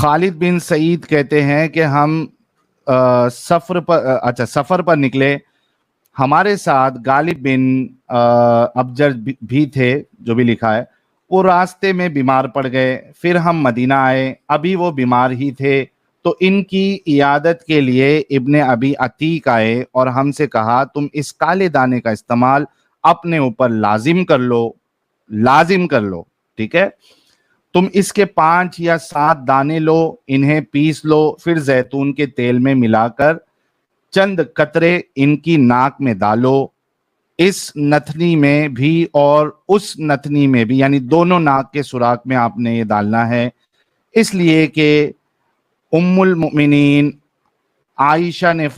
खालिद बिन सईद कहते हैं कि हम सफर पर निकले, हमारे साथ गालिब बिन अबजर भी थे, जो भी लिखा है। वो रास्ते में बीमार पड़ गए, फिर हम मदीना आए, अभी वो बीमार ही थे, तो इनकी इयादत के लिए इब्ने अबी अतीक आए और हमसे कहा तुम इस काले दाने का इस्तेमाल अपने ऊपर लाजिम कर लो, ठीक है। तुम इसके 5 या 7 दाने लो, इन्हें पीस लो, फिर जैतून के तेल में मिलाकर चंद कतरे इनकी नाक में डालो, इस नथनी में भी और उस नथनी में भी, यानी दोनों नाक के सुराख में आपने ये डालना है, इसलिए कि उम्मुल मुमिनीन आयशा ने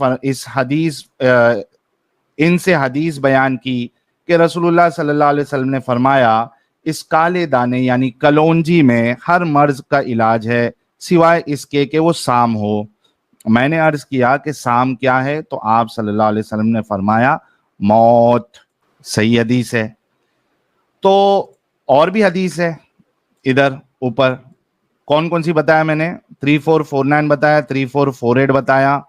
इनसे हदीस बयान की कि रसूलुल्लाह सल्लल्लाहु अलैहि वसल्लम ने फरमाया इस काले दाने यानी कलौंजी में हर मर्ज का इलाज है सिवाय इसके कि वो साम हो। मैंने अर्ज किया कि साम क्या है, तो आप सल्लल्लाहु अलैहि वसल्लम ने फरमाया मौत। सही हदीस है। तो और भी हदीस है इधर ऊपर, कौन कौन सी बताया मैंने? 3449 बताया, 3448 बताया,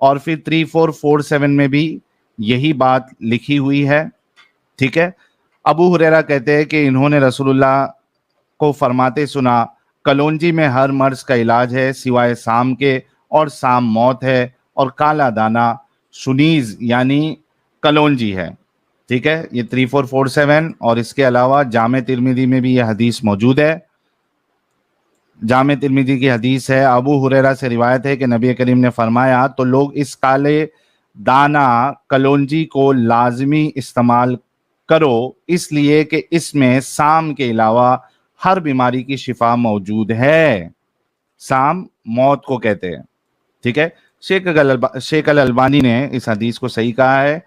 और फिर 3447 में भी यही बात लिखी हुई है, ठीक है। अबू हुरैरा कहते हैं कि इन्होंने रसूलुल्लाह को फरमाते सुना कलौंजी में हर मर्ज का इलाज है सिवाय साम के, और साम मौत है, और काला दाना सुनीज यानी कलौंजी है, ठीक है। ये 3447, और इसके अलावा जामे तिर्मिदी में भी यह हदीस मौजूद है। जामे तिर्मिदी की हदीस है, अबू हुरैरा से रिवायत है कि नबी करीम ने फरमाया तो लोग इस काले दाना कलौंजी को लाजमी इस्तेमाल करो, इसलिए कि इसमें साम के अलावा हर बीमारी की शिफा मौजूद है। साम मौत को कहते हैं, ठीक है। शेख अल अलबानी ने इस हदीस को सही कहा है,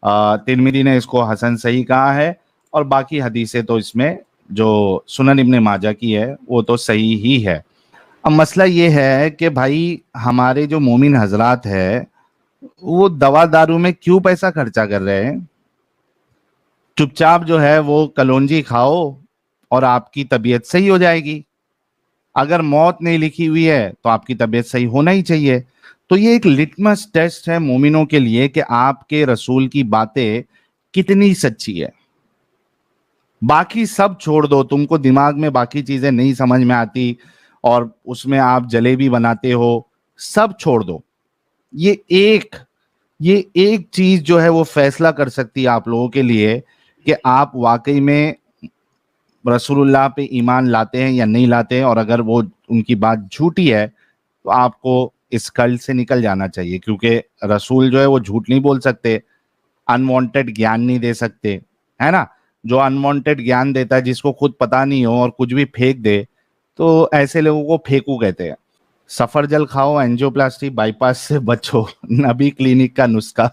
तिर्मिदी ने इसको हसन सही कहा है, और बाकी हदीसें तो इसमें जो सुनन इब्ने माजा की है वो तो सही ही है। अब मसला ये है कि भाई हमारे जो मोमिन हजरात है वो दवा दारू में क्यों पैसा खर्चा कर रहे हैं? चुपचाप जो है वो कलौंजी खाओ और आपकी तबीयत सही हो जाएगी। अगर मौत नहीं लिखी हुई है तो आपकी तबीयत सही होना ही चाहिए। तो ये एक लिटमस टेस्ट है मोमिनों के लिए कि आपके रसूल की बातें कितनी सच्ची है। बाकी सब छोड़ दो, तुमको दिमाग में बाकी चीजें नहीं समझ में आती और उसमें आप जलेबी बनाते हो, सब छोड़ दो। ये एक चीज जो है वो फैसला कर सकती है आप लोगों के लिए कि आप वाकई में रसूलुल्लाह पे ईमान लाते हैं या नहीं लाते हैं, और अगर वो उनकी बात झूठी है तो आपको इस कल्ट से निकल जाना चाहिए, क्योंकि रसूल जो है वो झूठ नहीं बोल सकते, अनवांटेड ज्ञान नहीं दे सकते, है ना। जो अनवांटेड ज्ञान देता है, जिसको खुद पता नहीं हो और कुछ भी फेंक दे, तो ऐसे लोगों को फेंकू कहते हैं। सफरजल खाओ, एंजियोप्लास्टी बाईपास से बचो, नबी क्लिनिक का नुस्खा।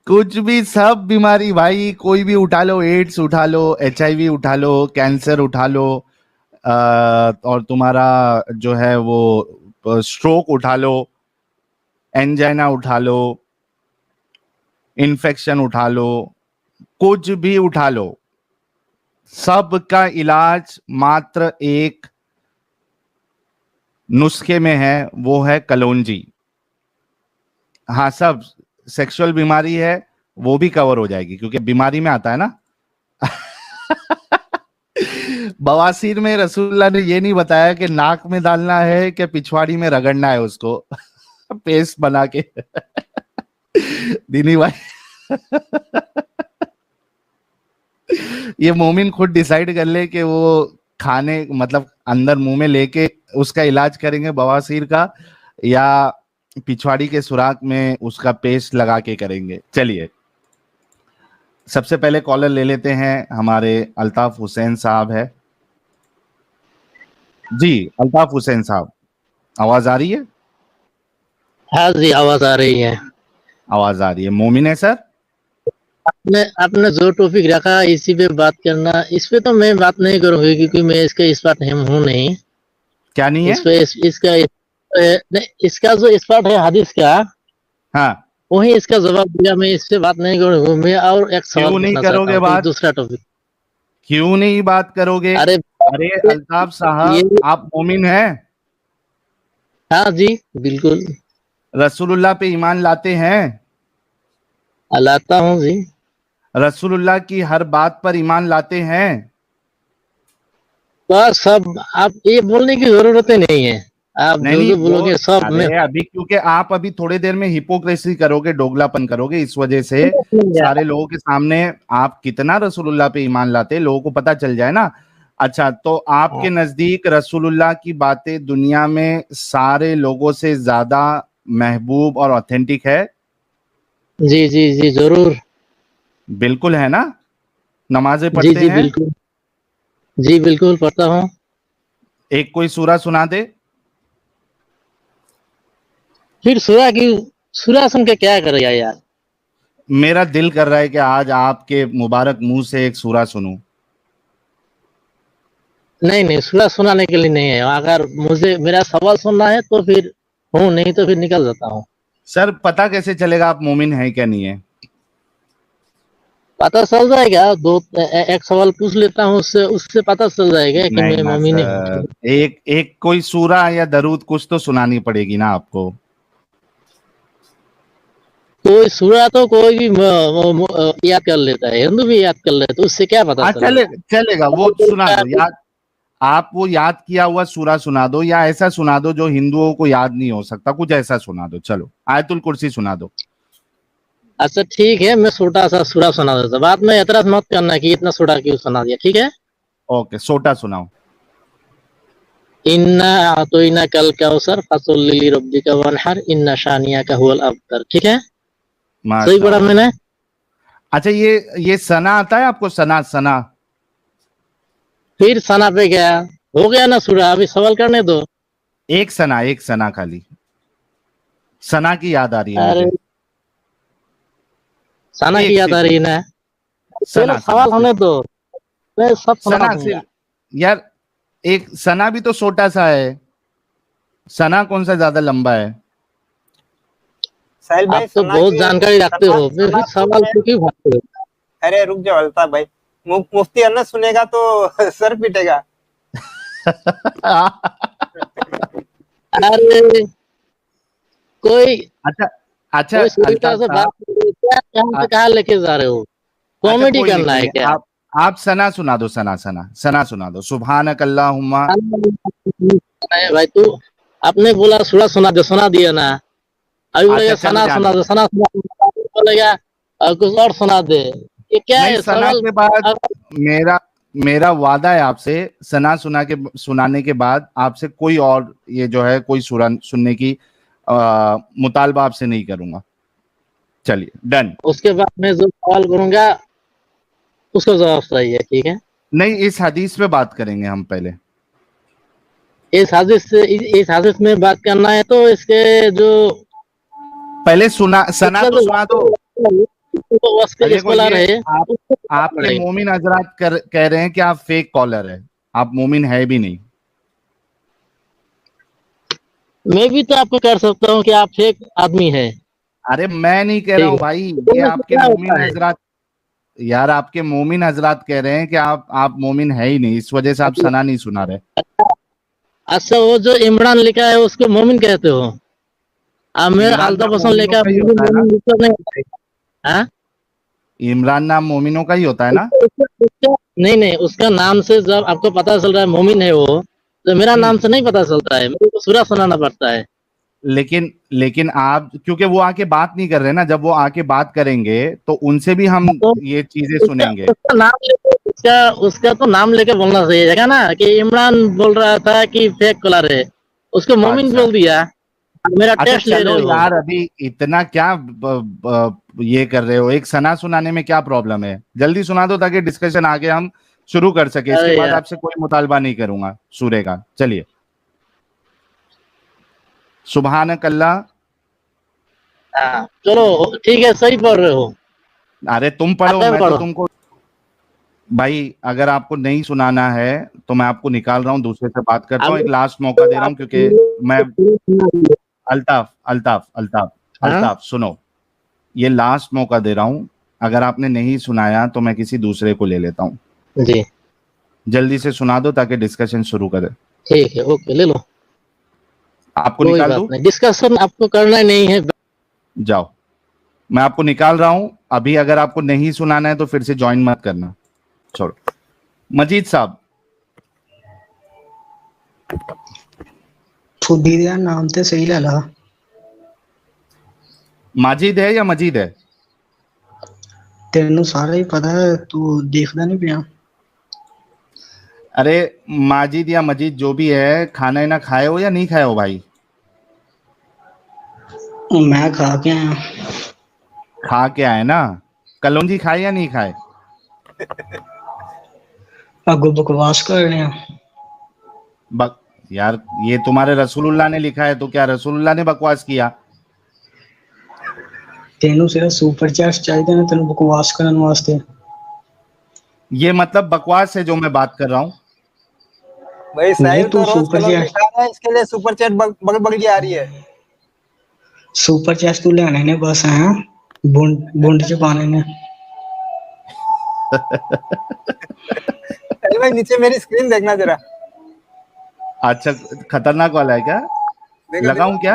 कुछ भी, सब बीमारी भाई, कोई भी उठा लो, एड्स उठा लो, HIV उठा लो, कैंसर उठा लो, और तुम्हारा जो है वो स्ट्रोक उठा लो, एंजाइना उठा लो, इन्फेक्शन उठा लो, कुछ भी उठा लो, सबका इलाज मात्र एक नुस्खे में है, वो है कलौंजी। हाँ, सब सेक्सुअल बीमारी है वो भी कवर हो जाएगी, क्योंकि बीमारी में आता है ना। बवासीर में रसूलुल्लाह ने ये नहीं बताया कि नाक में डालना है कि पिछवाड़ी में रगड़ना है उसको, पेस्ट बना के। दीनी भाई, ये मोमिन खुद डिसाइड कर ले कि वो खाने मतलब अंदर मुंह में लेके उसका इलाज करेंगे बवासीर का, या पिछवाड़ी के सुराख में उसका पेस्ट लगा के करेंगे। चलिए सबसे पहले कॉलर ले लेते हैं, हमारे अल्ताफ हुसैन साहब है जी। अल्ताफ हुसैन साहब, आवाज आ रही है? हाँ जी, आवाज आ रही है। आवाज आ रही है। मोमिन है सर? आपने जो टॉपिक रखा इसी पे बात करना, इस पे तो मैं बात नहीं करूंगी क्योंकि मैं इसका एक्सपर्ट हूँ नहीं। क्या नहीं है? इसका जो एक्सपर्ट है हदीस का, हाँ, वही इसका जवाब दिया। मैं इस पे बात नहीं करूंगा। मैं और एक सवाल क्यों नहीं पूछना चाहता करोगे हूँ, बात? दूसरा टॉपिक। क्यों नहीं बात करोगे? अरे अरे अल्ताफ साहब, ये आप मोमिन हैं? हाँ जी, बिल्कुल रसूलुल्लाह पे ईमान लाते हैं? लाता हूँ जी। रसूलुल्लाह की हर बात पर ईमान लाते हैं? बस सब, आप ये बोलने की जरूरत ही नहीं है। आप नहीं जो नहीं जो वो, बोलोगे सब मैं अरे अभी क्योंकि आप अभी थोड़ी देर में हिपोक्रेसी करोगे, दोगलापन करोगे, इस वजह से सारे लोगों के सामने आप कितना रसूलुल्लाह पे ईमान लाते हैं लोगों को पता चल जाए ना। अच्छा, तो आपके नजदीक रसूलुल्लाह की बातें दुनिया में सारे लोगों से ज्यादा महबूब और ऑथेंटिक है? जी जी जी जरूर। बिल्कुल है ना? नमाजें जी पढ़ते जी हैं? बिल्कुल। जी बिल्कुल पढ़ता हूँ। एक कोई सूरा सुना दे। फिर सूरा सुन के क्या करेगा यार। मेरा दिल कर रहा है कि आज आपके मुबारक मुंह से एक सूरा सुनूं। नहीं नहीं, सूरा सुनाने के लिए नहीं है। अगर मुझे मेरा सवाल सुनना है तो फिर हूँ, नहीं तो फिर निकल जाता हूँ। सर, पता कैसे चलेगा आप मोमिन हैं क्या नहीं है? पता चल जाएगा, एक सवाल पूछ लेता हूँ, उससे उससे पता चल जाएगा कि नहीं मैं ना मोमिन हूँ। सर, एक एक कोई सूरा या दरूद कुछ तो सुनानी पड़ेगी ना आपको। कोई सूरा तो कोई भी याद कर लेता है, हिंदू भी याद कर लेता है, तो उससे क्या पता हाँ, चलेगा। चलेगा, वो सुना दो याद। आप वो याद किया हुआ सूरा सुना दो, या ऐसा सुना दो जो हिंदुओं को याद नहीं हो सकता, कुछ ऐसा सुना दो। चलो, आयतुल कुर्सी सुना दो। अच्छा ठीक है, मैं छोटा सा सूरा सुना देता, बाद में एतराज मत करना कि इतना छोटा क्यों सुना दिया, ठीक है। ओके, सोटा सुनाओ। इन्ना आतोइना कल कौसर फसल्लि लिरब्बिका वनहर इन्ना शानियाका हुवल अबतर, ठीक है। सही पढ़ा माशाल्लाह। मैंने। अच्छा, ये सना आता है आपको? सना, सना। फिर सना पे गया, हो गया ना सूरा, अभी सवाल करने दो। एक सना, एक सना खाली। सना की याद आ रही है अरे मुझे। सना की एक याद आ सिर्फ रही है एक। ना। पहले सना, सना सवाल सिर्फ। होने दो, मैं सब सुना सना दूंगा। सिर्फ। यार, एक सना भी तो छोटा सा है। सना कौन सा ज्यादा लंबा है? साहिल आप भाई तो सना बहुत के जानकारी रखते सना हो, सना फिर तो सवाल मैं, क्यों भागते हो। अरे रुक जाओ अल्ताफ भाई, मुफ्ती अन्ना सुनेगा तो सर पिटेगा। अरे कोई अच्छा, अच्छा कोई सुरीता अल्ताफ से बात साहब। क्या, कहाँ से अ- कहाँ लेके जा रहे हो। अच्छा, कॉमेडी कोई नहीं, करना कोई है नहीं, क्या। आप सना सुना दो, सना, सना, सना सुना दो। सुभानक अल्लाहुम्मा। है भाई तू, आपने बोला सूरा सुना दिया ना। अभी अच्छा, बोलेगा चलो सना जाने सुना दो, दो। सना सुना दो, बोलेगा कुछ और सुना दे। ये क्या नहीं, है सना सवाल। के बाद अब मेरा मेरा वादा है आपसे, सना सुनाने के बाद आपसे कोई और ये जो है कोई सूरा सुनने की मुतालबा आपसे नहीं करूंगा। चलिए, डन। उसके बाद मैं जो सवाल करूंगा उसका जवाब चाहिए, ठीक है। नहीं, इस हदीस पे बात करेंगे हम पहले। इस हादिस में बात करना है तो इसके जो पहले सुना, सना इसका तो जो सुना दो। तो उसके देखो, स्कॉलर ये है आप उसको बताना आपके पड़ेगा। मोमिन हजरात कह रहे हैं कि आप फेक कॉलर है। आप मोमिन है भी नहीं। मैं भी तो आपको कर सकता हूँ कि आप फेक आदमी है। अरे मैं नहीं कह रहा ठीक हूँ है, भाई, ये तो आपके क्या मोमिन होता है। हजरात। यार, आपके मोमिन हजरात कह रहे हैं कि आप मोमिन है ही नहीं, इस वजह से आप सना नहीं सुना रहे। अच्छा, वो जो इमरान लिखा है उसको मोमिन कहते हो। अब मैं इमरान अल्ताफ नाम हसन मोमिनों लिखा का ही मोमिन होता है ना? मोमिन लिखकर नहीं बताएगा। हाँ, इमरान नाम मोमिनों का ही होता है ना? नहीं नहीं, उसका नाम से जब आपको पता चल रहा है मोमिन है वो, तो मेरा नाम हम्म। से नहीं पता चलता है, मेरे को सूरा सुनाना पड़ता है। लेकिन लेकिन आप, क्योंकि वो आके बात नहीं कर रहे ना, जब वो आके बात करेंगे तो उनसे भी हम तो ये चीजें उसका सुनेंगे। उसका नाम लेके उसका तो नाम लेके बोलना सही है ना, कि इमरान बोल रहा था कि फेक कॉलर है, उसको मोमिन अच्छा, बोल दिया। अब मेरा अच्छा, टेस्ट ले चलो रहे हो। यार, अभी इतना क्या ये कर रहे हो? एक सना सुनाने में क्या प्रॉब्लम है? जल्दी सुना दो ताकि डिस्कशन आगे हम शुरू कर सके। इसके अरे बाद यार, आपसे कोई मुतालबा नहीं करूंगा सूर्य का। चलिए। सुबहानक अल्लाह। हाँ चलो ठीक है, सही पढ़ रहे हो। अरे तुम पढ़ो, आगे मैं तो पढ़ो। तुमको। भाई, अगर आपको नहीं सुनाना है तो मैं आपको निकाल रहा हूँ, दूसरे से बात करता हूँ, एक आगे लास्ट मौका दे रहा हूँ क्योंकि मैं। अल्ताफ, अल्ताफ, अल्ताफ, हाँ अल्ताफ, सुनो। ये लास्ट मौका दे रहा हूँ। अगर आपने नहीं सुनाया तो मैं किसी दूसरे को ले लेता हूँ। जी। जल्दी से सुना दो ताकि डिस्कशन शुरू करें। ठीक है, ओके, ले लो, आपको कोई निकाल बात दूं? नहीं, डिस्कशन आपको करना ही नहीं है। जाओ, मैं आपको निकाल रहा हूं अभी। अगर आपको नहीं सुनाना है तो फिर से ज्वाइन मत करना, छोड़ो। मजीद साहब, फुडी ਦਾ ਨਾਮ ਤੇ ਸਹੀ ਲੈ ਲਾ। माजिद है या मजीद है? ਤੈਨੂੰ ਸਾਰਾ ਹੀ ਪਤਾ ਹੈ, ਤੂੰ ਦੇਖਦਾ ਨਹੀਂ ਪਿਆ। अरे माजिद या मजीद जो भी है, खाना ना खाए हो या नहीं खाए हो भाई? ਮੈਂ ਖਾ ਕੇ ਆਇਆ। खा के आए ना? कलौंजी खाए या नहीं खाए? ਅੱਗੋਂ ਬਕਵਾਸ ਕਰ ਰਹੇ ਆ। यार ये तुम्हारे रसूलुल्लाह ने लिखा है, तो क्या रसूलुल्लाह ने बकवास किया? ਤੈਨੂੰ ਸਿਰਫ ਸੁਪਰ ਚੈਟ ਚਾਹੀਦੇ ਨੇ ਤੈਨੂੰ ਬਕਵਾਸ ਕਰਨ ਵਾਸਤੇ। ये मतलब बकवास है जो मैं बात कर रहा हूँ। भाई साहिल तू तो रोज सुपर कलौंजी चैट- खा रहा है, इसके लिए सुपर चैट बग बग की आ रही है। ਸੁਪਰ ਚੈਟ ਤੂੰ ਲੈਣੇ ਨੇ ਬਸ ਹੈ ਬੁੰਡ ਚ ਪਾਣੇ ਨੇ। साहिल भाई नीचे मेरी स्क्रीन देखना जरा। अच्छा, खतरनाक वाला है क्या? देखो, लगाऊं क्या?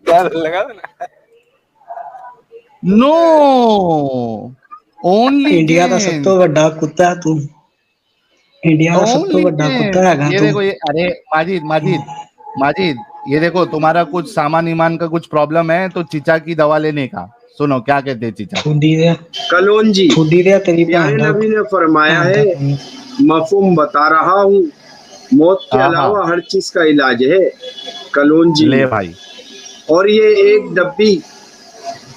यार लगा दो ना। नो, ओनली ਇੰਡੀਆ ਦਾ ਸਭ ਤੋਂ ਵੱਡਾ ਕੁੱਤਾ ਤੂੰ। इंडिया का सब तो बड़ा कुत्ता है ये देखो, ये अरे माजिद माजिद माजिद, ये देखो तुम्हारा कुछ सामान ईमान का कुछ प्रॉब्लम है तो चीचा की दवा लेने का। सुनो क्या कहते हैं चीचा। फुडी दे कलौंजी फुडी दे तेरी प्यारे भैन दा नबी ने फरमाया है, मफहूम बता रहा हूँ, मौत के हाँ, अलावा हर चीज का इलाज है कलौंजी। ले भाई, और ये एक डब्बी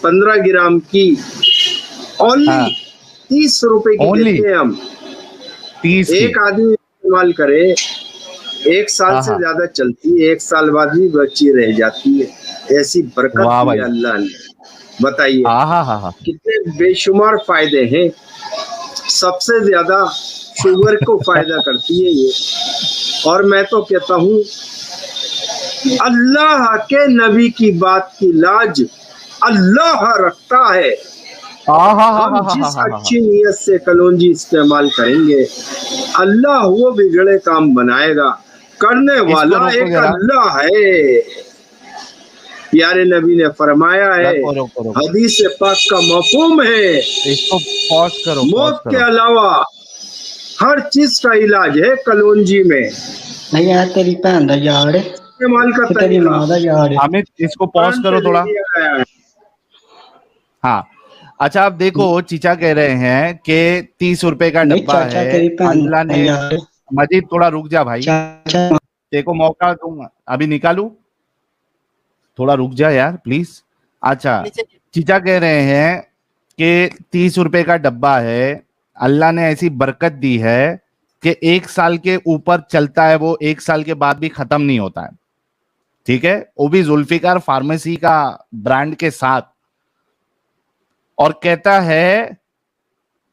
15 ग्राम की ओनली हाँ। 30 रुपए की Only? देते हैं हम। 30 एक आदमी इस्तेमाल करे, एक साल हाँ, से हाँ। ज्यादा चलती है, एक साल बाद भी बची रह जाती है। ऐसी बरकत वाह दी भाई। है अल्लाह ने। बताइए हाँ, कितने बेशुमार फायदे हैं। सबसे ज्यादा शुगर को फायदा करती है ये। और मैं तो कहता हूँ अल्लाह के नबी की बात की लाज अल्लाह रखता है। हम जिस अच्छी नीयत से कलौंजी इस्तेमाल करेंगे, अल्लाह वो बिगड़े काम बनाएगा। करने वाला रोको एक जरा। अल्लाह है। प्यारे नबी ने फरमाया है, रोको। हदीस पाक का मफहूम है, इसको पॉज करो, पॉज मौत के करो। अलावा हर चीज का इलाज है कलौंजी में। नहीं यार तेरी भैन दा यार है इस्तेमाल का ते तेरी तरीका मां दा यार है। अमित इसको पॉज कुरान करो से थोड़ा। लिया गया है। हाँ, अच्छा आप देखो, चीचा कह रहे हैं कि 30 रुपए का नहीं डब्बा चाचा है, तेरी भैन अल्लाह दा ने। यार है। मजीद थोड़ा रुक जा भाई, चाचा देखो मौका दूंगा, अभी निकालू, थोड़ा रुक जा यार प्लीज। अच्छा, नीचे चीचा कह रहे हैं कि 30 रुपए का डब्बा है, अल्लाह ने ऐसी बरकत दी है कि 1 साल के ऊपर चलता है, वो 1 साल के बाद भी खत्म नहीं होता है। ठीक है, वो भी जुल्फिकार फार्मेसी का ब्रांड के साथ। और कहता है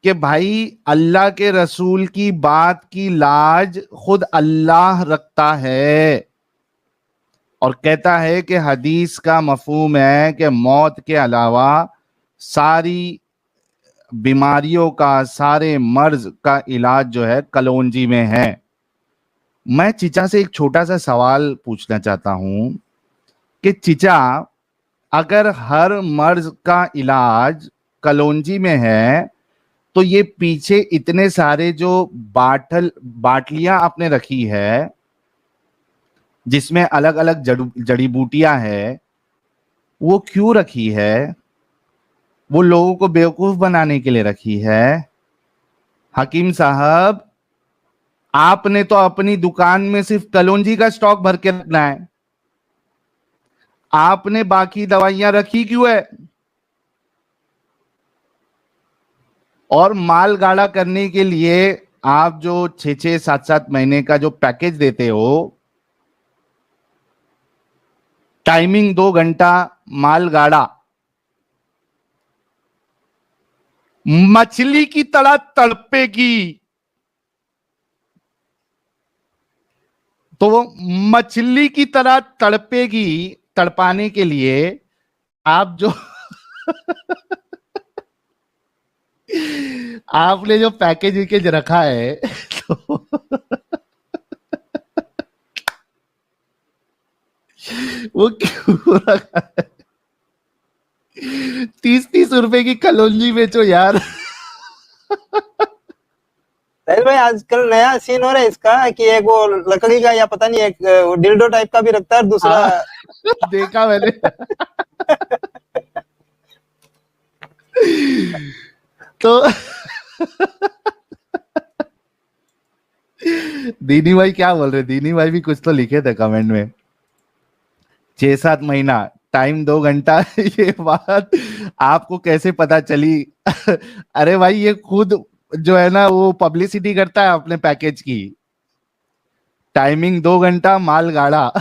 कि भाई अल्लाह के रसूल की बात की लाज खुद अल्लाह रखता है। और कहता है कि हदीस का मफहूम है कि मौत के अलावा सारी बीमारियों का, सारे मर्ज का इलाज जो है कलौंजी में है। मैं चीचा से एक छोटा सा सवाल पूछना चाहता हूं कि चीचा, अगर हर मर्ज का इलाज कलौंजी में है तो ये पीछे इतने सारे जो बाटलियां आपने रखी है जिसमें अलग अलग जड़ी बूटियां है, वो क्यों रखी है? वो लोगों को बेवकूफ बनाने के लिए रखी है? हकीम साहब, आपने तो अपनी दुकान में सिर्फ कलौंजी का स्टॉक भर के रखना है, आपने बाकी दवाइयां रखी क्यों है? और माल गाढ़ा करने के लिए आप जो 6-6, 7-7 महीने का जो पैकेज देते हो, टाइमिंग 2 घंटा माल गाढ़ा, मछली की तरह तड़पेगी, तो वो मछली की तरह तड़पेगी। तड़पाने के लिए आप जो आपने जो पैकेज रखा है वो क्यों रखा है? 30-30 रुपए की कलौंजी बेचो यार। साहिल भाई आजकल नया सीन हो रहा है इसका कि एक वो लकड़ी का या पता नहीं एक डिल्डो टाइप का भी रखता है और दूसरा देखा मैंने। तो दीनी भाई क्या बोल रहे? दीनी भाई भी कुछ तो लिखे थे कमेंट में। 6-7 महीना टाइम 2 घंटा। ये बात आपको कैसे पता चली? अरे भाई ये खुद जो है ना वो पब्लिसिटी करता है अपने पैकेज की। टाइमिंग 2 घंटा, माल गाड़ा।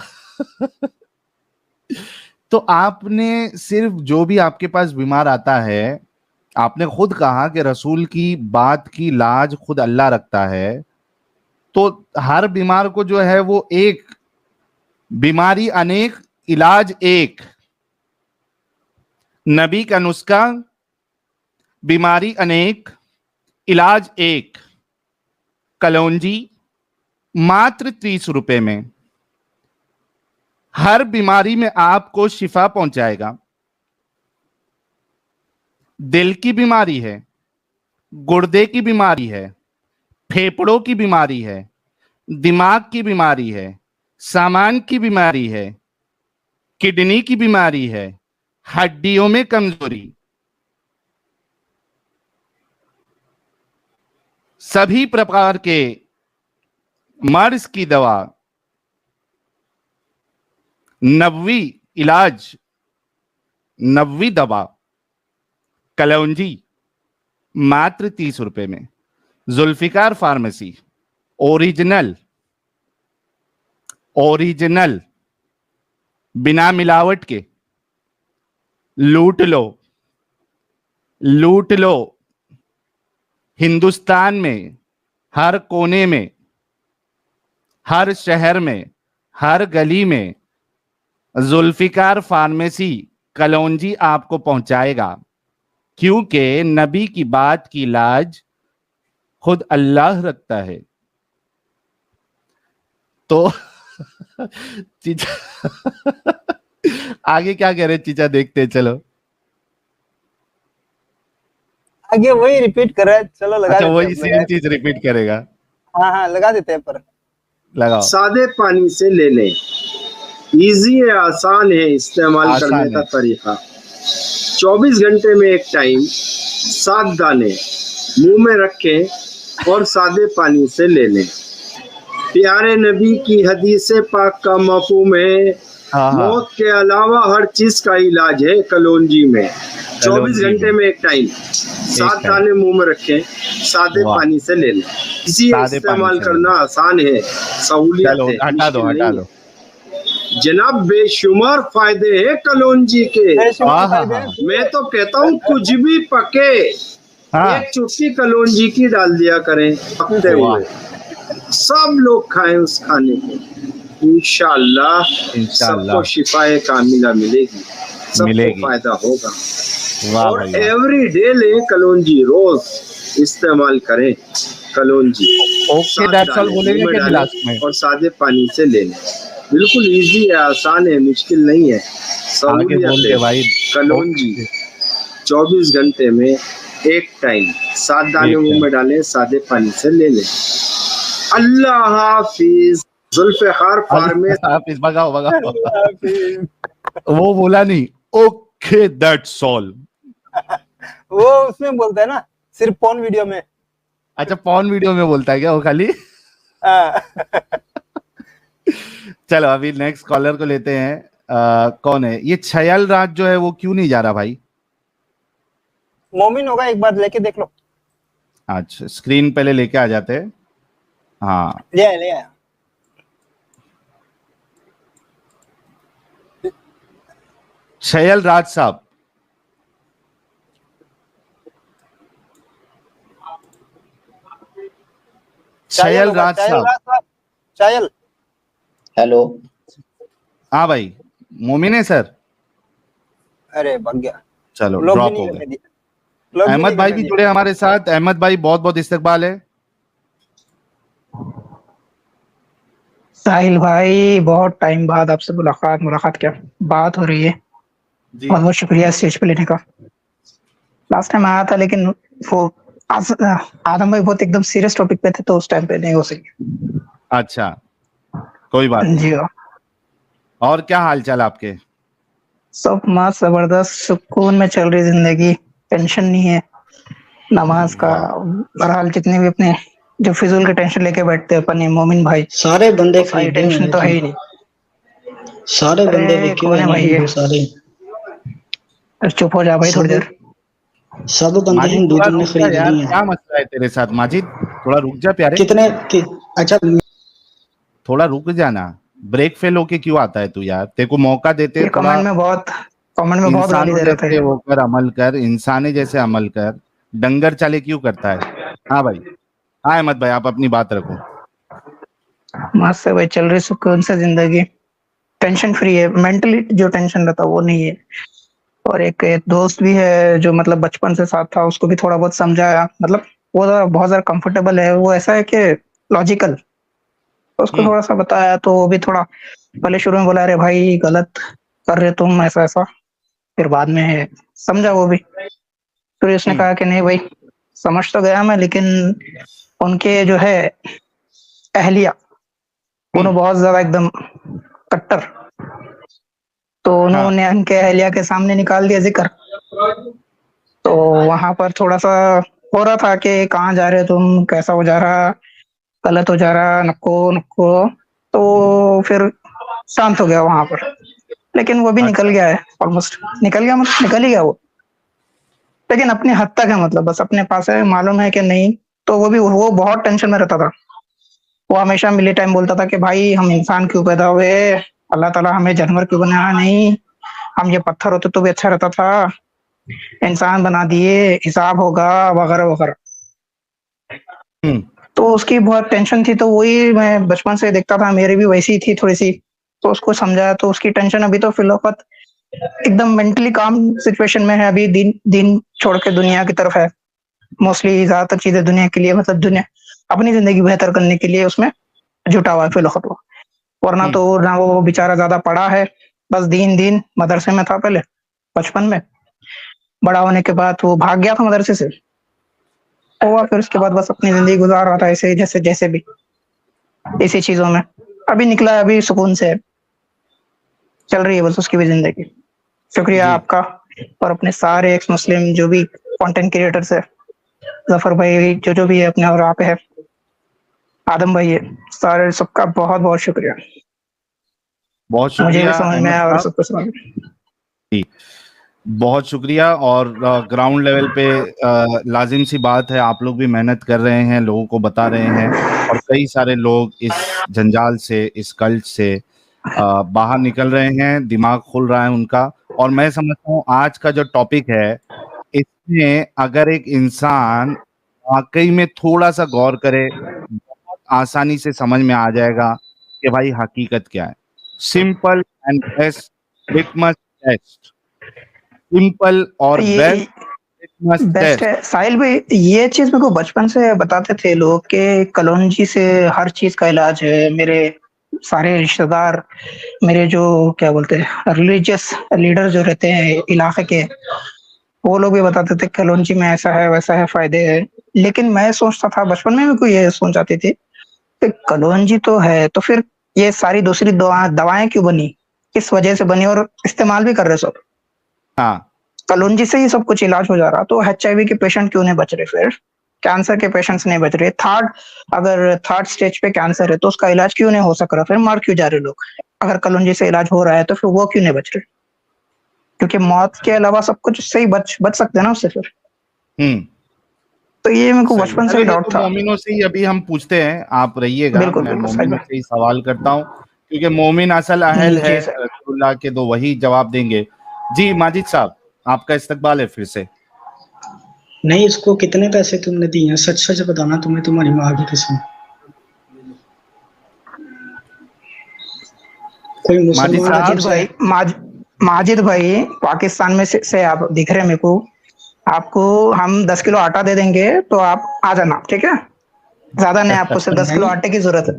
तो आपने सिर्फ जो भी आपके पास बीमार आता है, आपने खुद कहा कि रसूल की बात की लाज खुद अल्लाह रखता है। तो हर बीमार को जो है वो एक बीमारी अनेक, इलाज एक। नबी का नुस्खा बीमारी अनेक, इलाज एक। कलौंजी मात्र 30 रुपए में हर बीमारी में आपको शिफा पहुंचाएगा। दिल की बीमारी है, गुर्दे की बीमारी है, फेफड़ों की बीमारी है, दिमाग की बीमारी है, सामान की बीमारी है, किडनी की बीमारी है, हड्डियों में कमजोरी, सभी प्रकार के मर्ज की दवा, 90 इलाज, 90 दवा, कलौंजी मात्र 30 रुपए में। जुल्फिकार फार्मेसी, ओरिजिनल ओरिजिनल बिना मिलावट के। लूट लो, लूट लो। हिंदुस्तान में हर कोने में, हर शहर में, हर गली में जुल्फिकार फार्मेसी कलौंजी आपको पहुंचाएगा, क्योंकि नबी की बात की लाज खुद अल्लाह रखता है। तो चीचा आगे क्या कह रहे चीचा, देखते हैं, चलो। आगे वही रिपीट कर रहा है, चलो लगा अच्छा, देते वही हैं सेम चीज रिपीट करेगा। हाँ हाँ लगा देते हैं पर लगाओ। सादे पानी से ले लें। इजी है, आसान है इस्तेमाल आसान करने का है। तरीका। 24 घंटे में एक टाइम 7 दाने मुंह में रखें और सादे पानी से ले लें। प्यारे नबी की हदीस पाक का मफहूम है, हाँ हाँ, मौत के अलावा हर चीज का इलाज है कलौंजी में। 24 घंटे में एक टाइम 7 टाइम। दाने मुंह में रखें, सादे वाह। पानी से ले लें। इसी सादे पानी इस्तेमाल से करना आसान है, सहूलियत चलो है, हटा दो, मुश्किल हटा नहीं दो। है। जनाब बेशुमार फायदे हैं कलौंजी के। बेशुमार हाँ, हाँ, फायदे हाँ। हैं। मैं तो कहता हूँ कुछ भी पके, हाँ, एक चुटकी कलौंजी की डाल दिया करें पकते वाह। हुए, सब लोग खाएं उस खाने को। इंशाअल्लाह सबको शिफाए कामिला मिलेगी, सबको मिलेगी। फायदा होगा। वाह और भाई वाह। एवरी डे लें कलौंजी, रोज इस्तेमाल करें कलौंजी। ओके, 7 दैट्स ऑल दाने बोलेंगे मुंह में क्या डालें लास्ट में? और सादे पानी से ले लें। बिल्कुल इजी है, आसान है, मुश्किल नहीं है, आगे सहूलियत बोल है। के भाई। कलौंजी ओके। 24 घंटे में एक टाइम 7 दाने एक मुंह टाइम। में डालें, सादे पानी से ले लें। अल्लाह हाफिज। जुल्फिकार फार्मेसी। आप इस भगाओ भगाओ। अल्लाह हाफिज। वो बोला नहीं। Okay, that's all. वो उसमें बोलता है ना, सिर्फ फोन वीडियो में। अच्छा, पॉन वीडियो में बोलता है क्या वो खाली? हाँ। चलो अभी नेक्स्ट कॉलर को लेते हैं। कौन है ये? छयल राज जो है वो क्यों नहीं जा रहा भाई? मोमिन होगा, एक बार लेके देख लो। अच्छा, स्क्रीन पहले लेके आ जाते हैं। हाँ, ले आया, ले आया। छयल राज साहब। छयल होगा, राज चायल साहब। राज साहब, चायल। हेलो। हाँ भाई, मोमिन है सर। अरे भाग गया, चलो लोग भी ड्रॉप नहीं हो करने गए। दिया। अहमद भाई भी जुड़े हमारे साथ। अहमद भाई बहुत बहुत इस्तकबाल है। साहिल भाई, बहुत टाइम बाद आपसे मुलाकात मुलाकात क्या बात हो रही है। जी बहुत बहुत शुक्रिया स्टेज पे लेने का। लास्ट टाइम आया था लेकिन वो आदम भाई बहुत एकदम सीरियस टॉपिक पे थे तो उस टाइम पे नहीं हो सकी। अच्छा, कोई बात जी नहीं। हाँ, और क्या हाल चाल आपके? सब मस्त जबरदस्त सुकून में चल रही जिंदगी, टेंशन नहीं है नमाज का। वाह, बहरहाल जितने भी अपने जो फिजूल के टेंशन लेके बैठते हैं अपन ये मोमिन भाई, सारे बंदे वो सारी खरीदे हुए टेंशन हैं तो है जी, ही नहीं। सारे बंदे अरे बिके हुए कौन हैं है ना भाई ये? हिंदू सारे। चुप हो जा भाई थोड़ी सब देर। सब बंदे माजिद हिंदू थोड़ा तुमने रुक जा खरीद यार, ली हैं। क्या मसला है तेरे साथ? माजिद थोड़ा रुक जा प्यारे, अच्छा, थोड़ा रुक जाना। ब्रेक फेल होके क्यों आता है तू यार? तेरे को मौका देते ये थोड़ा, कमेंट में बहुत गाली इंसानों दे रहे थे। जैसे होकर अमल कर, इंसाने जैसे अमल कर, डंगर चाले क्यों करता है? हाँ भाई, हाँ अहमद भाई, आप अपनी बात रखो। मस्त से भाई चल रही सुकून से जिंदगी, टेंशन फ्री है। मेंटली जो टेंशन रहता वो नहीं है। और एक दोस्त भी है जो मतलब बचपन से साथ था, उसको भी थोड़ा बहुत समझाया। मतलब वो बहुत ज्यादा कंफर्टेबल है, वो ऐसा है कि लॉजिकल। उसको हम्म थोड़ा सा बताया तो वो भी थोड़ा पहले शुरू में बोला अरे भाई गलत कर रहे तुम, ऐसा ऐसा। फिर बाद में समझा वो भी। फिर उसने हम्म कहा कि नहीं भाई, समझ तो गया मैं, लेकिन उनके जो है अहलिया, हम्म, उन्होंने बहुत ज्यादा एकदम कट्टर, तो हाँ उन्होंने उनके अहलिया के सामने निकाल दिया जिक्र। तो वहां पर थोड़ा सा हो रहा था कि कहाँ जा रहे हो तुम, कैसा हो जा रहा, गलत हो जा रहा, नको नको। तो फिर शांत हो गया वहां पर। लेकिन वो भी निकल अच्छा, गया है, ऑलमोस्ट निकल गया, मतलब निकल ही गया वो। लेकिन अपने हद तक है, मतलब बस अपने पास है, मालूम है कि नहीं। तो वो बहुत टेंशन में रहता था। वो हमेशा मिले टाइम बोलता था कि भाई हम इंसान क्यों पैदा हुए, अल्लाह ताला हमें जानवर क्यों बनाया नहीं, हम ये पत्थर होते तो भी अच्छा रहता था, इंसान बना दिए, हिसाब होगा वगैरह वगैरह। हम्म तो उसकी बहुत टेंशन थी, तो वही मैं बचपन से देखता था, मेरी भी वैसी ही थी थोड़ी सी। तो उसको समझाया तो उसकी टेंशन अभी तो फिलहाल एकदम मेंटली काम सिचुएशन में है। अभी दिन दिन छोड़ के दुनिया की तरफ है। मोस्टली ज्यादातर चीजें दुनिया के लिए, मतलब दुनिया अपनी जिंदगी बेहतर करने के लिए उसमें जुटा हुआ है फिलहाल वो। वरना हम्म तो ना वो बेचारा ज्यादा पढ़ा है, बस दीन दीन मदरसे में था पहले बचपन में। बड़ा होने के बाद वो भाग गया था मदरसे से, हुआ फिर उसके बाद बस अपनी जिंदगी गुजार रहा था ऐसे जैसे जैसे भी, इसी चीजों में। अभी निकला है, अभी सुकून से चल रही है बस उसकी भी जिंदगी। शुक्रिया जी, आपका और अपने सारे एक्स मुस्लिम जो भी कंटेंट क्रिएटर्स है, जफर भाई जो भी है अपने, और आप है आदम भाई है, सारे सबका बहुत बहुत शुक्रिया। बहुत मुझे भी शुक्रिया समझ में अहमद आया और साहब सबको समझ में। जी, बहुत शुक्रिया। और ग्राउंड लेवल पे लाजिम सी बात है, आप लोग भी मेहनत कर रहे हैं, लोगों को बता रहे हैं, और कई सारे लोग इस जंजाल से, इस कल्ट से बाहर निकल रहे हैं, दिमाग खुल रहा है उनका। और मैं समझता हूँ आज का जो टॉपिक है, इसमें अगर एक इंसान वाकई में थोड़ा सा गौर करे, बहुत आसानी से समझ में आ जाएगा कि भाई हकीकत क्या है। Simple and best, litmus test, simple और बेस्ट ये लिटमस बेस्ट टेस्ट। है साहिल भाई। ये चीज मेरे को बचपन से बताते थे लोग कि कलौंजी से हर चीज का इलाज है। मेरे सारे रिश्तेदार, मेरे जो क्या बोलते हैं रिलीजियस लीडर जो रहते हैं इलाके के, वो लोग भी बताते थे कलौंजी में ऐसा है वैसा है, फायदे है। लेकिन मैं सोचता था बचपन में भी, कोई ये सोच आती थी कि कलौंजी तो है तो फिर ये सारी दूसरी दवाएं क्यों बनी, किस वजह से बनी, और इस्तेमाल भी कर रहे सब। हाँ, कलौंजी से ही सब कुछ इलाज हो जा रहा, तो एचआईवी के पेशेंट क्यों नहीं बच रहे, फिर कैंसर के पेशेंट्स नहीं बच रहे, अगर थर्ड स्टेज पे कैंसर है तो उसका इलाज क्यों नहीं हो सक रहा, फिर मर क्यों जा रहे लोग। अगर कलौंजी से इलाज हो रहा है तो फिर वो क्यों नहीं बच रहे, क्योंकि मौत के अलावा सब कुछ उससे ही बच सकते हैं ना उससे फिर। हम्म, तो ये मेरे को सही। बचपन से चलो ही ये डाउट तो था। मोमिनों से ही अभी हम पूछते हैं, आप रहिएगा, बिल्कुल मैं बिल्कुल सही मोमिनों बात। से ही सवाल करता हूँ, क्योंकि मोमिन असल अहल है जी सर। रसूलुल्लाह के, तो वही जवाब देंगे। जी माजिद साहब, आपका इस्तकबाल है फिर से। नहीं, इसको कितने पैसे तुमने दिए हैं? सच सच बताना, तुम्हें तुम्हारी माँ की कसम। कोई माजिद मुसलमान साहब, माजिद तुमसे? भाई माजिद भाई, पाकिस्तान में से आप दिख रहे हैं मेरे को। आपको हम 10 किलो आटा दे देंगे तो आप आ जाना, ठीक है। ज्यादा नहीं, आपको सिर्फ 10 किलो आटे की जरूरत है।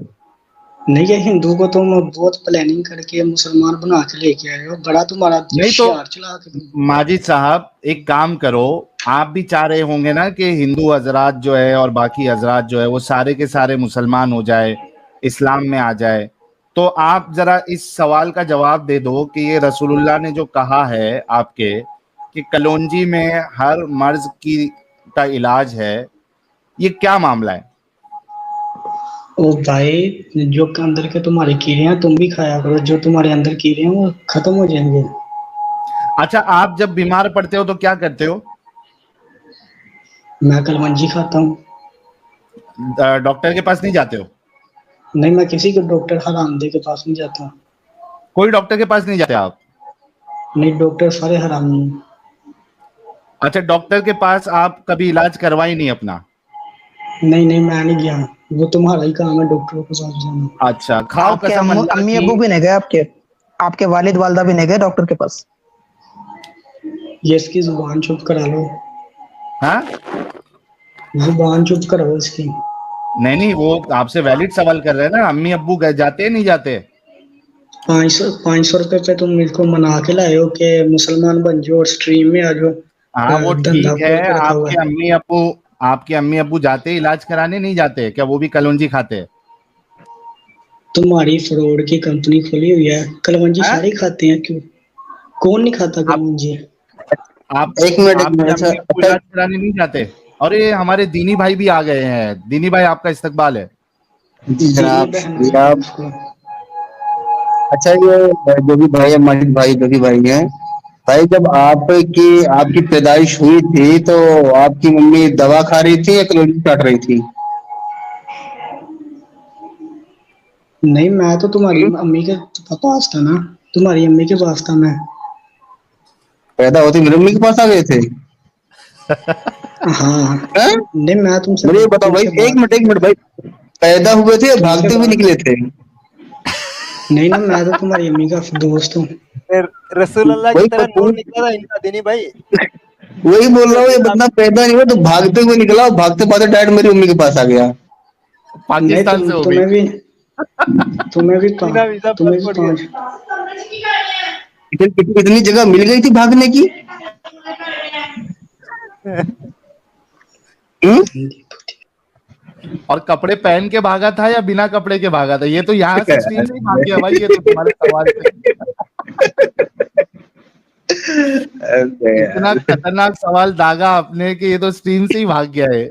नहीं, ये हिंदू को तुम बहुत प्लानिंग करके मुसलमान बना के लेके आए हो, बड़ा तुम्हारा नहीं तो होशियार चला के तुम। माजिद साहब एक काम करो, आप भी चाह रहे होंगे ना कि हिंदू हजरात जो है और बाकी हजरात जो है वो सारे के सारे मुसलमान हो जाए, इस्लाम में आ जाए। तो आप जरा इस सवाल का जवाब दे दो कि ये रसूलुल्लाह ने जो कहा है आपके कि कलौंजी में हर मर्ज का इलाज है, ये क्या मामला है? ओ भाई, जो अंदर के तुम्हारे कीड़े हैं तुम भी खाया करो, जो तुम्हारे अंदर कीड़े हैं वो खत्म हो जाएंगे। अच्छा, आप जब बीमार पड़ते हो तो क्या करते हो? मैं कलवंजी खाता हूँ। डॉक्टर के पास नहीं जाते हो? नहीं, मैं किसी को डॉक्टर हरामदे के पास नहीं जाता। कोई डॉक्टर के पास नहीं जाते आप? नहीं, डॉक्टर सारे हरामी हैं। अच्छा, डॉक्टर के पास आप कभी इलाज करवाई नहीं अपना? नहीं नहीं, मैं नहीं गया, वो तुम्हारा ही काम है डॉक्टरों के साथ जाना। अच्छा, खाओ आपके कसम अल्लाह अम्मी की। अब्बू भी नहीं गए आपके? आपके वालिद वालदा भी नहीं गए डॉक्टर के पास? ये इसकी जुबान चुप करा लो, हाँ? जुबान चुप कराओ इसकी। नहीं, वो आपसे वैलिड सवाल कर रहे हैं ना, अम्मी अब्बू गए जाते हैं नहीं जाते? 500 रुपए पे तुम मेरे को मना के लाए हो कि मुसलमान बन जाओ और स्ट्रीम में आ जाओ। हाँ वो धंधा ठीक है। खोल के रखा हुआ है। आपके अम्मी अब्बू जाते इलाज कराने नहीं जाते क्या? वो भी कलौंजी खाते हैं? तुम्हारी फ्रॉड की कंपनी खुली हुई है, कलवंजी हाँ? सारे खाते हैं, क्यों कौन नहीं खाता आप कलवंजी? आप एक मिनट आपके अच्छा अम्मी अब्बू अच्छा इलाज कराने नहीं जाते? और ये हमारे दीनी भाई भी आ गए हैं। दीनी भाई, आपका इस्तकबाल है। जी दीदी जनाब, बहन शुक्रिया। बोलते हैं उसको। अच्छा, ये जो भी भाई है, माजिद भाई जो भी भाई हैं, भाई जब आपकी पैदाइश हुई थी तो आपकी मम्मी दवा खा रही थी या कलोनी काट रही थी? नहीं, मैं तो तुम्हारी अम्मी के पास था ना, तुम्हारी अम्मी के पास था मैं। पैदा होते मेरी मम्मी के पास आ गए थे? हाँ। हैं? नहीं, मैं तुमसे मुझे ये बताओ भाई, तुमसे एक बात मिनट भाई, पैदा हुए थे या भागते हुए निकले थे? नहीं ना, मैं तो तुम्हारी अम्मी का दोस्त हूँ। रसूलुल्लाह की वही तरह तो नूर निकला था इनका दीनी भाई। वही बोल रहा हूँ, ये बंदा पैदा नहीं हुआ तो भागते हुए निकला और भागते भागते डायरेक्ट मेरी मम्मी के पास आ गया। नहीं, पाकिस्तान से हो भी। तुम्हें भी बिना वीजा तुम्हें भी पासपोर्ट के। 5। इतनी जगह मिल गई थी भागने की? और कपड़े पहन के भागा था या बिना कपड़े के भागा था? ये तो यहाँ से स्ट्रीम से ही भाग गया भाई, ये तो तुम्हारे सवाल से। इतना खतरनाक सवाल दागा आपने कि ये तो स्ट्रीम से ही भाग गया है।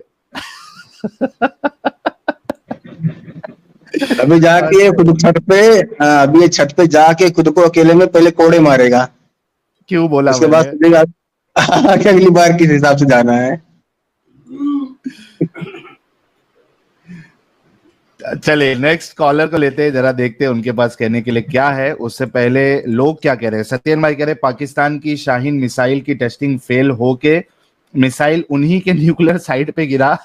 अभी जाके खुद छत पे, अभी ये छत पे जाके खुद को अकेले में पहले कोड़े मारेगा, क्यों बोला उसके बाद मैंने? सोचेगा कि अगली बार किस हिसाब से जाना है। चले नेक्स्ट कॉलर को लेते हैं, जरा देखते हैं उनके पास कहने के लिए क्या है। उससे पहले लोग क्या कह रहे हैं। सत्यन भाई कह रहे हैं पाकिस्तान की शाहीन मिसाइल की टेस्टिंग फेल होके मिसाइल उन्हीं के न्यूक्लियर साइट पे गिरा,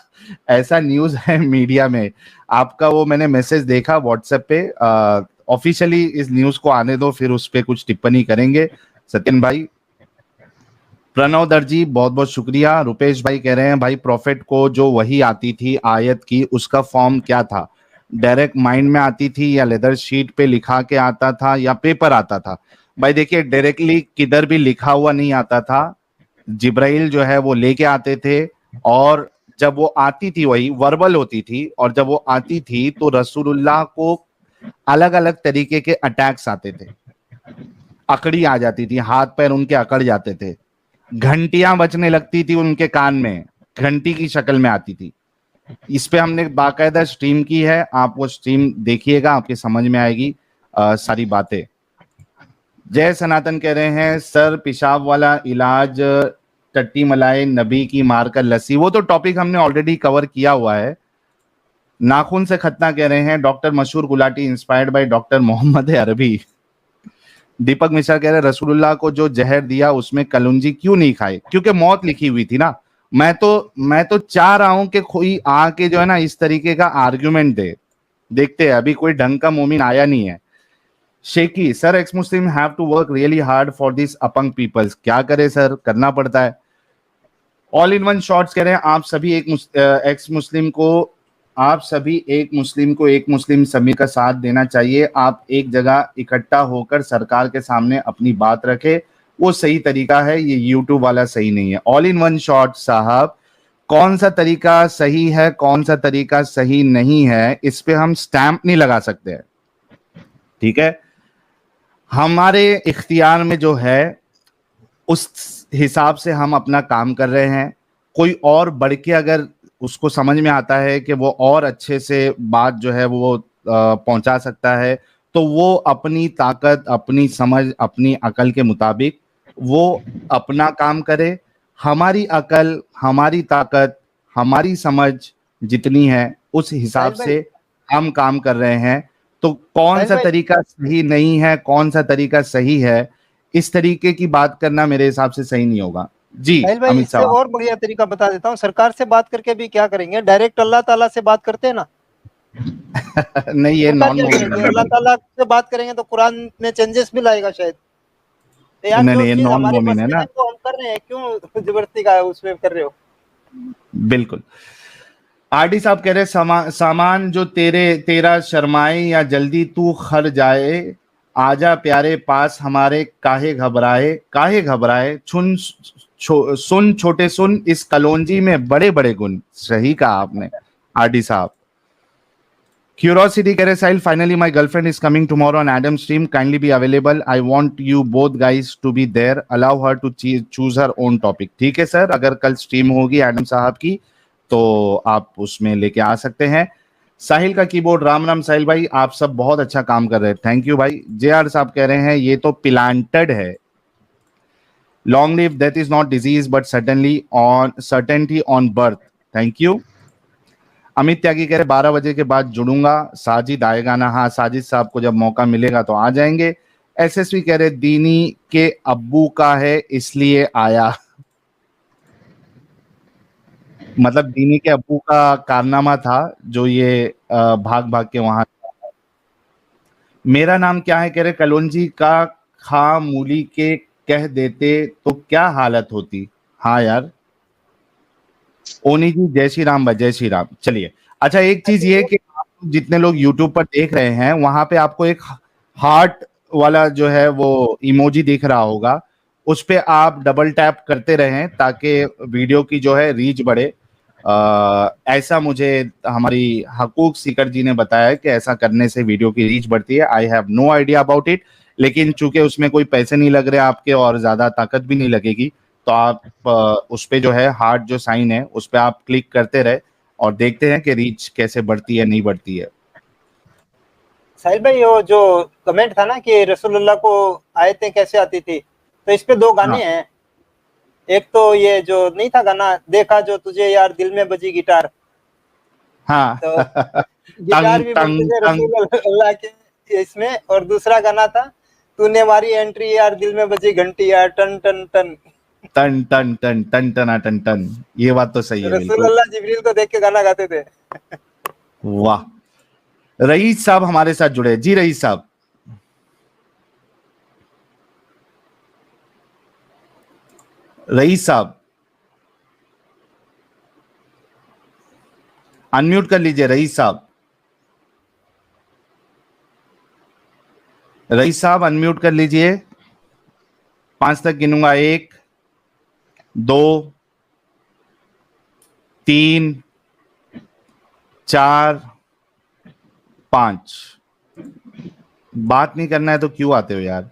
ऐसा न्यूज है मीडिया में। आपका वो मैंने मैसेज देखा व्हाट्सएप पे। ऑफिशियली इस न्यूज को आने दो, फिर उस पर कुछ टिप्पणी करेंगे। सत्यन भाई, प्रणव दर्जी बहुत बहुत शुक्रिया। रुपेश भाई कह रहे हैं भाई प्रॉफिट को जो वही आती थी आयत की, उसका फॉर्म क्या था? डायरेक्ट माइंड में आती थी या लेदर शीट पे लिखा के आता था या पेपर आता था? भाई देखिए, डायरेक्टली किधर भी लिखा हुआ नहीं आता था। जिब्राइल जो है वो लेके आते थे, और जब वो आती थी वही वर्बल होती थी, और जब वो आती थी तो रसूलुल्लाह को अलग अलग तरीके के अटैक्स आते थे। अकड़ी आ जाती थी, हाथ पैर उनके अकड़ जाते थे, घंटियां बजने लगती थी उनके कान में, घंटी की शक्ल में आती थी। इस पे हमने बाकायदा स्ट्रीम की है, आप वो स्ट्रीम देखिएगा, आपके समझ में आएगी सारी बातें। जय सनातन कह रहे हैं सर पेशाब वाला इलाज टट्टी मलाई नबी की मारकर लस्सी, वो तो टॉपिक हमने ऑलरेडी कवर किया हुआ है। नाखून से खतना कह रहे हैं doctor Mashoor Gulati inspired by doctor Mohammad Arabi. Deepak Mishra कह रहे हैं रसूलुल्लाह को जो जहर दिया उसमें कलौंजी क्यों नहीं खाए? क्योंकि मौत लिखी हुई थी ना। मैं तो चाह रहा हूं कि कोई आके जो है ना इस तरीके का आर्ग्यूमेंट दे। देखते हैं, अभी कोई ढंग का मोमिन आया नहीं है। शेकी sir ex Muslim have to work really hard for this अपंग पीपल्स। क्या करे सर, करना पड़ता है। ऑल इन वन शॉर्ट्स कह रहे हैं आप सभी एक एक्स मुस्लिम को आप सभी एक मुस्लिम को एक मुस्लिम सभी का साथ देना चाहिए। आप एक जगह इकट्ठा होकर सरकार के सामने अपनी बात रखे, वो सही तरीका है। ये यूट्यूब वाला सही नहीं है। ऑल इन वन शॉट साहब, कौन सा तरीका सही है, कौन सा तरीका सही नहीं है, इस पे हम स्टैंप नहीं लगा सकते हैं, ठीक है। हमारे इख्तियार में जो है उस हिसाब से हम अपना काम कर रहे हैं। कोई और बढ़ के अगर उसको समझ में आता है कि वो और अच्छे से बात जो है वो पहुंचा सकता है, तो वो अपनी ताकत, अपनी समझ, अपनी अकल के मुताबिक वो अपना काम करे। हमारी अकल, हमारी ताकत, हमारी समझ जितनी है उस हिसाब साहिल भाई, से हम काम कर रहे हैं। तो कौन साहिल सा भाई, तरीका सही नहीं है, कौन सा तरीका सही है, इस तरीके की बात करना मेरे हिसाब से सही नहीं होगा। जी साहिल भाई, अमित इससे साहब। और बढ़िया तरीका बता देता हूँ। सरकार से बात करके भी क्या करेंगे, डायरेक्ट अल्लाह ताला से बात करते हैं ना। नहीं, ये सरकार नॉन क्या मोमिन करेगी, है अल्लाह भाई। ताला से बात करेंगे तो कुरान में चेंजेस भी लाएगा शायद। तो यार नहीं जो नहीं, ये चीज नॉन हमारे मोमिन बस है में ना। है वो हम कर रहे हैं, क्यों जबरदस्ती का उसमें कर रहे हो। बिल्कुल। आरडी साहब कह रहे सामान जो तेरा शर्माए या जल्दी तू खर जाए, आजा प्यारे पास हमारे, काहे घबराए सुन छोटे सुन, इस कलौंजी में बड़े बड़े गुण। सही कहा आपने आरडी साहब। Curiosity कह रहे साहिल, finally my girlfriend is coming tomorrow on Adam stream, kindly be available, I want you both guys to be there, allow her to choose her own topic। ठीक है सर, अगर कल स्ट्रीम होगी Adam साहब की तो आप उसमें लेके आ सकते हैं। साहिल का कीबोर्ड, राम राम साहिल भाई, आप सब बहुत अच्छा काम कर रहे हैं, थैंक यू भाई। जेआर साहब कह रहे हैं ये तो प्लांटेड है। Long live, death is not disease but certainty on birth, thank you. Amit Tyagi कह रहे 12 बजे के बाद जुड़ूंगा, साजिद आएगा ना। हाँ, साजिद साहब को जब मौका मिलेगा तो आ जाएंगे। एसएसवी कह रहे दीनी के अब्बू का है इसलिए आया। मतलब दीनी के अब्बू का कारनामा था जो ये भाग भाग के वहां। मेरा नाम क्या है कह रहे कलौंजी का खा मूली के कह देते तो क्या हालत होती। हाँ यार, ओनी जी जय श्री राम भाई, जय श्री राम। चलिए, अच्छा एक चीज ये कि आप जितने लोग यूट्यूब पर देख रहे हैं वहां पे आपको एक हार्ट वाला जो है वो इमोजी दिख रहा होगा, उस पे आप डबल टैप करते रहें ताकि वीडियो की जो है रीच बढ़े। ऐसा मुझे हमारी हकूक सीकर जी ने बताया कि ऐसा करने से वीडियो की रीच बढ़ती है। I have no idea about it, लेकिन चूंकि उसमें कोई पैसे नहीं लग रहे आपके और ज्यादा ताकत भी नहीं लगेगी, तो आप उस पे जो है हार्ट जो साइन है उस पे आप क्लिक करते रहे और देखते हैं कि रीच कैसे बढ़ती है, नहीं बढ़ती है। साहिल भाई, वो जो कमेंट था ना कि रसूलुल्लाह को आयतें कैसे आती थी, तो इस पे दो हाँ गाने हैं। एक तो ये जो नहीं था गाना, देखा जो तुझे यार दिल में बजी गिटार, हाँ। तो गिटार टंग भी बजते टंग थे टंग रसूलुल्लाह के इसमें। और दूसरा गाना था, तूने मारी एंट्री यार दिल में बजी घंटी यार, टन टन टन। टन टन टन टन टना टन टन। ये बात तो सही है बिल्कुल। रसूलुल्लाह जिब्रील को देख के गाना गाते थे। वाह। रईस साहब हमारे साथ जुड़े, जी रईस साहब। रईस साहब अनम्यूट कर लीजिए रईस साहब। रईस साहब अनम्यूट कर लीजिए। 5 तक गिनूंगा, 1 2 3 4 5। बात नहीं करना है तो क्यों आते हो यार।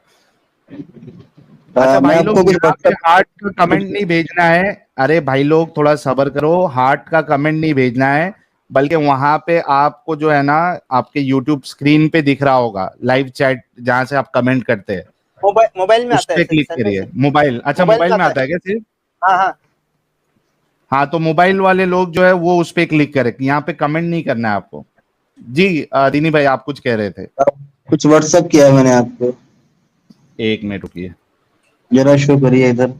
अच्छा मैं भाई लोग, आपको कुछ यहाँ पे WhatsApp हार्ट का कमेंट नहीं भेजना है। अरे भाई लोग थोड़ा सब्र करो, हार्ट का कमेंट नहीं भेजना है, बल्कि वहां पे आपको जो है ना आपके यूट्यूब स्क्रीन पे दिख रहा होगा लाइव चैट, जहां से आप कमेंट करते हैं, मोबाइल में उस आता है पे क्लिक साहिल भाई, करिए। मोबाइल, अच्छा मोबाइल में मोबाइल में आता आता है। है क्या सिर्फ? हाँ हाँ। हाँ, तो मोबाइल वाले लोग जो है वो उस पे क्लिक करें, यहाँ पे कमेंट नहीं करना है आपको। जी दीनी भाई आप कुछ कह रहे थे। कुछ WhatsApp किया है मैंने आपको, 1 मिनट रुकिए, जरा शो करिए इधर।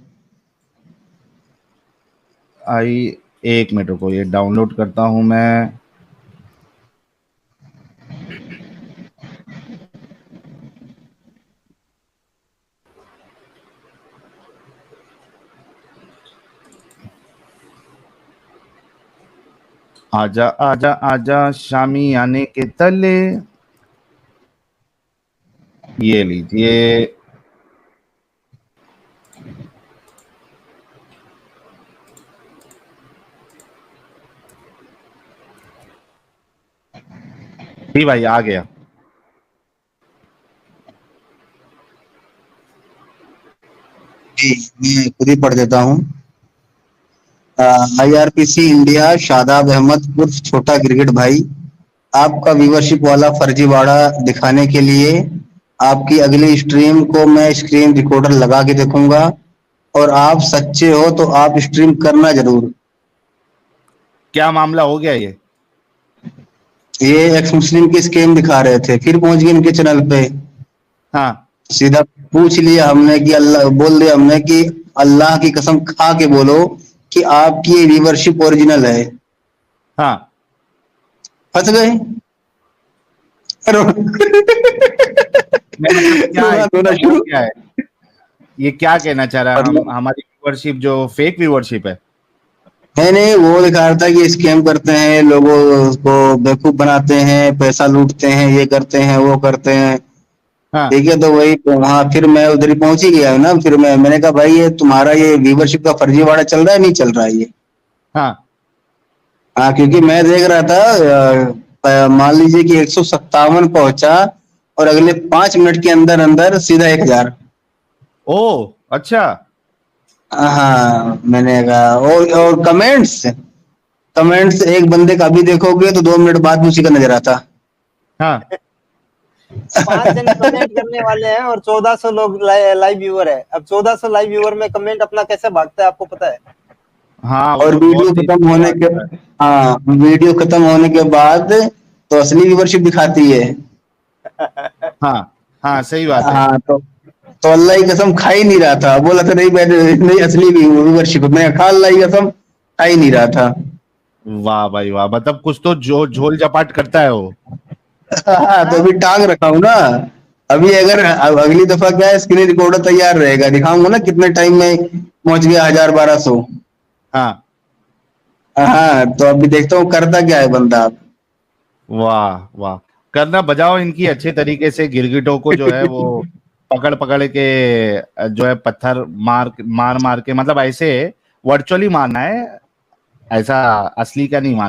आई 1 मिनट रुको, ये डाउनलोड करता हूं मैं। आजा आजा आजा शामी आने के तले, ये लीजिए। जी भाई आ गया। जी मैं खुद ही पढ़ देता हूँ। IRPC इंडिया शादाब अहमद उर्फ छोटा क्रिकेट भाई, आपका व्यूवरशिप वाला फर्जीवाड़ा दिखाने के लिए आपकी अगली स्ट्रीम को मैं स्क्रीन रिकॉर्डर लगा के देखूंगा, और आप सच्चे हो तो आप स्ट्रीम करना जरूर। क्या मामला हो गया ये? एक्स मुस्लिम की स्कैम दिखा रहे थे, फिर पहुंच गए इनके चैनल पे। हाँ सीधा पूछ लिया हमने कि अल्लाह, बोल दिया हमने कि अल्लाह की कसम खा के बोलो कि आपकी ये व्यूवरशिप ओरिजिनल है। हाँ। फंस गए। क्या है, रोना शुरू। क्या है ये, क्या कहना चाह रहा है? मतलब हमारी व्यूअरशिप जो फेक व्यूअरशिप है। नहीं, वो दिखा रहा था कि स्कैम करते हैं, लोगों को बेवकूफ बनाते हैं, पैसा लूटते हैं, ये करते हैं वो करते हैं। हाँ ठीक है, तो वही वहां फिर मैं उधर ही पहुंच ही गया ना। फिर मैंने कहा भाई ये तुम्हारा ये व्यूवरशिप का फर्जीवाड़ा चल रहा है, नहीं चल रहा है ये? हाँ हाँ, क्योंकि मैं देख रहा था मान लीजिए कि 157 पहुंचा और अगले 5 मिनट के अंदर अंदर सीधा 1000। ओ अच्छा। हाँ, मैंने कहा और कमेंट्स कमेंट्स एक बंदे का भी देखोगे तो 2 मिनट बाद भी उसी का नजर आता। हाँ 5 जन कमेंट करने वाले हैं और 1400 लोग लाइव व्यूअर है। अब 1400 लाइव व्यूअर में कमेंट अपना कैसे भागता है आपको पता है? हाँ। और वीडियो खत्म होने के वीडियो खत्म होने के बाद तो असली व्यूवरशिप दिखाती है। हाँ हाँ सही बात है। हाँ, तो अल्लाह की कसम खा ही नहीं रहा था। बोला था नहीं नहीं असली व्यूवरशिप, मैं खा अल्लाह की कसम खा ही नहीं रहा था। वाह भाई वाह, मतलब कुछ तो जो झोल झपाट करता है वो। हाँ, तो अभी टांग रखा हूँ ना। अभी अगर अगली दफा क्या है, स्क्रीन रिकॉर्डर तैयार रहेगा, दिखाऊंगा ना कितने टाइम में पहुंच गया 1000-1200। हाँ हाँ, तो अभी देखता हूँ करता क्या है बंदा। वाह वाह, करना बजाओ इनकी अच्छे तरीके से। गिरगिटों को जो है वो पकड़ पकड़ के जो है पत्थर मार मार मार के, मतलब ऐसे वर्चुअली मारना है, ऐसा असली का नहीं मारना।